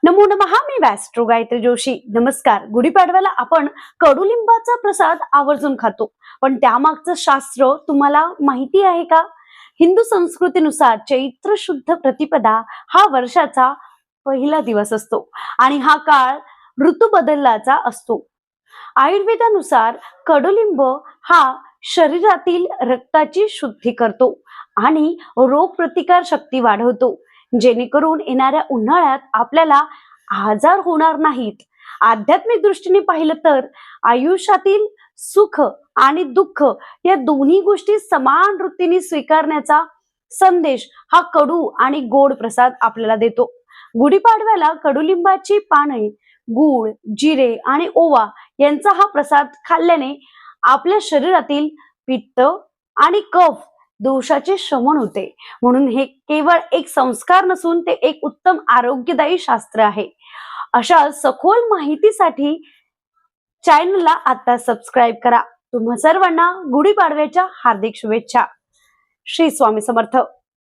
नमो नमः. मी वॅस्ट्रो गायत्री जोशी. नमस्कार. गुढीपाडव्याला आपण कडुलिंबाचा प्रसाद आवर्जून खातो, पण त्यामागचं शास्त्र तुम्हाला माहिती आहे का? हिंदू संस्कृतीनुसार चैत्र शुद्ध प्रतिपदा हा वर्षाचा पहिला दिवस असतो आणि हा काळ ऋतू बदलल्याचा असतो. आयुर्वेदानुसार कडुलिंब हा शरीरातील रक्ताची शुद्धी करतो आणि रोगप्रतिकार शक्ती वाढवतो, जेणेकरून येणाऱ्या उन्हाळ्यात आपल्याला आजार होणार नाहीत. आध्यात्मिक दृष्टीने पाहिलं तर आयुष्यातील सुख आणि दुःख या दोन्ही गोष्टी समान वृत्तीने स्वीकारण्याचा संदेश हा कडू आणि गोड प्रसाद आपल्याला देतो. गुढीपाडव्याला कडुलिंबाची पाने, गूळ, जिरे आणि ओवा यांचा हा प्रसाद खाल्ल्याने आपल्या शरीरातील पित्त आणि कफ दोषाचे शमन होते. म्हणून हे केवळ एक संस्कार नसून ते एक उत्तम आरोग्यदायी शास्त्र आहे. अशा सखोल माहितीसाठी चॅनलला आता सबस्क्राईब करा. तुम्हा सर्वांना गुढीपाडव्याच्या हार्दिक शुभेच्छा. श्री स्वामी समर्थ.